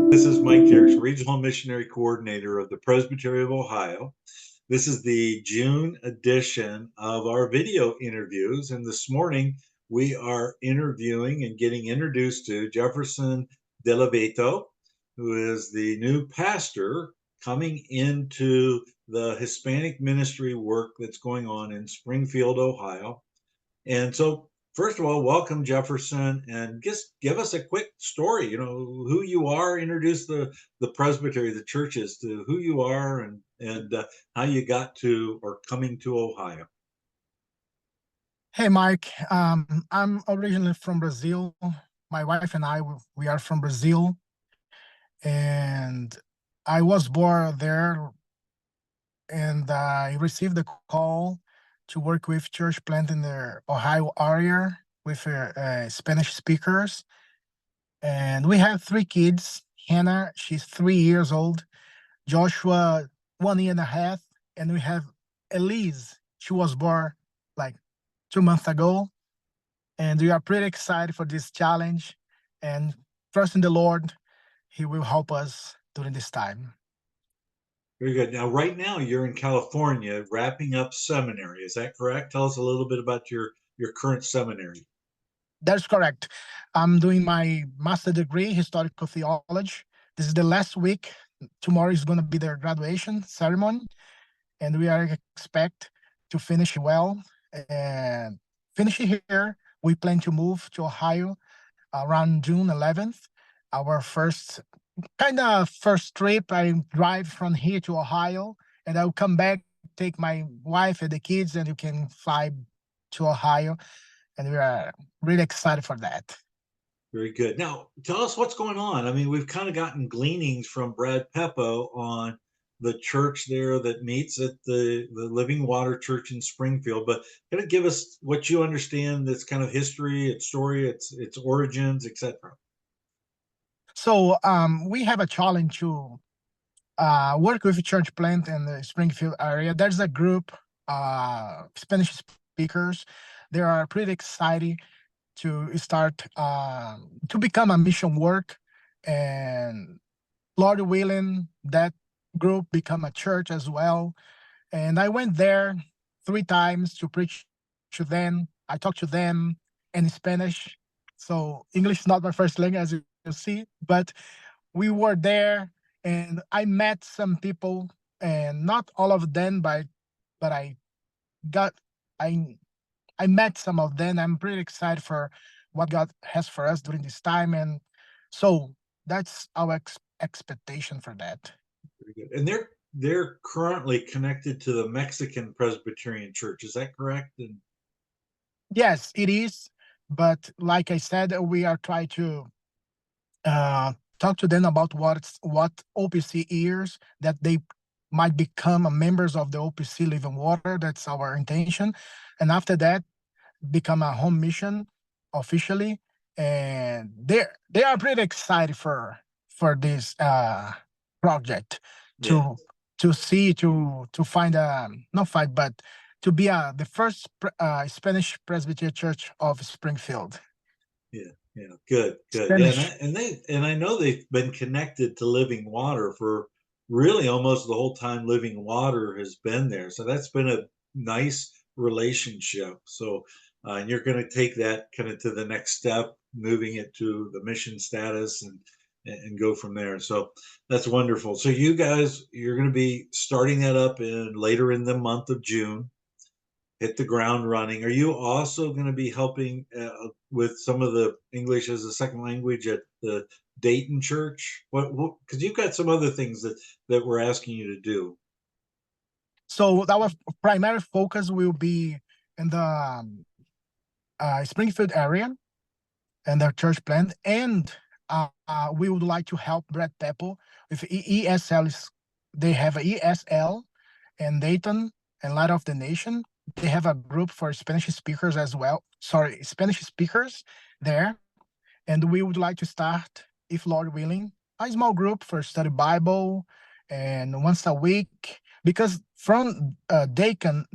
This is Mike Jerks, Regional Missionary Coordinator of the Presbytery of Ohio. This is the June edition of our video interviews. And this morning we are interviewing and getting introduced to Jefferson De Oliveira, who is the new pastor coming into the Hispanic ministry work that's going on in Springfield, Ohio. And so, first of all, welcome Jefferson, and just give us a quick story. You know who you are. Introduce the presbytery, the churches, to who you are, and how you got to or coming to Ohio. Hey, Mike. I'm originally from Brazil. My wife and I, we are from Brazil, and I was born there, and I received a call to work with church plant in the Ohio area with Spanish speakers. And we have three kids. Hannah, she's 3 years old. Joshua, 1 year and a half. And we have Elise. She was born like 2 months ago. And we are pretty excited for this challenge and trust in the Lord. He will help us during this time. Very good. Now, right now, you're in California, wrapping up seminary. Is that correct? Tell us a little bit about your current seminary. That's correct. I'm doing my master degree, historical theology. This is the last week. Tomorrow is going to be their graduation ceremony, and we are expect to finish well and finish it here. We plan to move to Ohio around June 11th. Our first trip. I drive from here to Ohio, and I'll come back, take my wife and the kids, and you can fly to Ohio. And we are really excited for that. Very good. Now, tell us what's going on. I mean, we've kind of gotten gleanings from Brad Peppo on the church there that meets at the Living Water Church in Springfield, but kind of give us what you understand, this kind of history, its story, its origins, etc. So we have a challenge to work with a church plant in the Springfield area. There's a group, Spanish speakers. They are pretty excited to start to become a mission work, and Lord willing, that group become a church as well. And I went there 3 times to preach to them. I talked to them in Spanish, so English is not my first language, as you see, but we were there, and I met some people, and not all of them, but got I I met some of them. I'm pretty excited for what God has for us during this time, and so that's our expectation for that. Very good. And they're currently connected to the Mexican Presbyterian Church. Is that correct? And Yes, it is, but like I said, we are trying to talk to them about what OPC is, that they might become members of the OPC Living Water. That's our intention, and after that, become a home mission officially. And they are pretty excited for this project yeah, to to find a not find but to be the first Spanish Presbyterian Church of Springfield. yeah, yeah. Good, good. Yeah, Spanish. and I know they've been connected to Living Water for really almost the whole time Living Water has been there. So that's been a nice relationship. So and you're going to take that kind of to the next step, moving it to the mission status and go from there. So that's wonderful. So you guys, you're going to be starting that up in later in the month of June, hit the ground running. Are you also going to be helping with some of the English as a second language at the Dayton Church? What? Because you've got some other things that we're asking you to do. So our primary focus will be in the Springfield area and their church plant, and we would like to help Brad Peppo with ESL. They have a ESL in Dayton and Light of the Nation. They have a group for Spanish speakers as well. Sorry, Spanish speakers there. And we would like to start, if Lord willing, a small group for study Bible and once a week. Because from Dayton,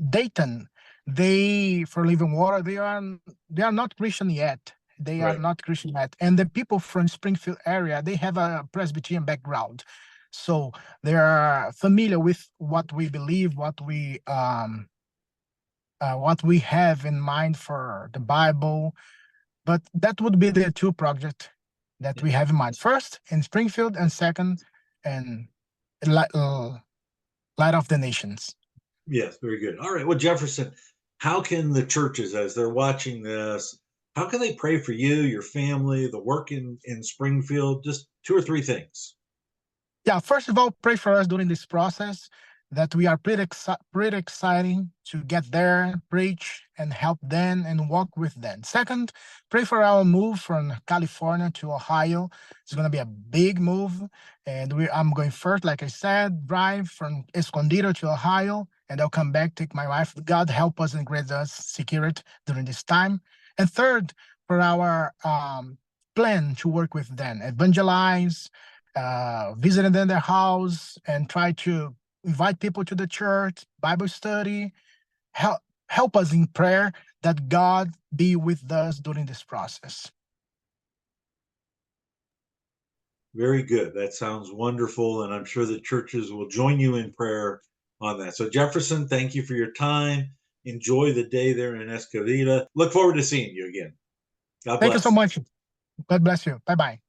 they for Living Water, they are not Christian yet. they are Right. not Christian yet. And the people from Springfield area, they have a Presbyterian background. So they are familiar with what we believe, what we have in mind for the Bible. But that would be the two projects that we have in mind. First in Springfield, and second in Light of the Nations. Yes, very good. All right. Well, Jefferson, how can the churches, as they're watching this, how can they pray for you, your family, the work in Springfield? Just two or three things. Yeah, first of all, pray for us during this process, that we are pretty exciting to get there, preach, and help them and walk with them. Second, pray for our move from California to Ohio. It's going to be a big move, and I'm going first, like I said, drive from Escondido to Ohio, and I'll come back, take my wife. God help us and grant us security during this time. And third, for our plan to work with them, evangelize, visiting in their house, and try to invite people to the church, Bible study, help us in prayer, that God be with us during this process. Very good. That sounds wonderful. And I'm sure the churches will join you in prayer on that. So, Jefferson, thank you for your time. Enjoy the day there in Escovita. Look forward to seeing you again. God Thank you so bless. much. God bless you. Bye-bye.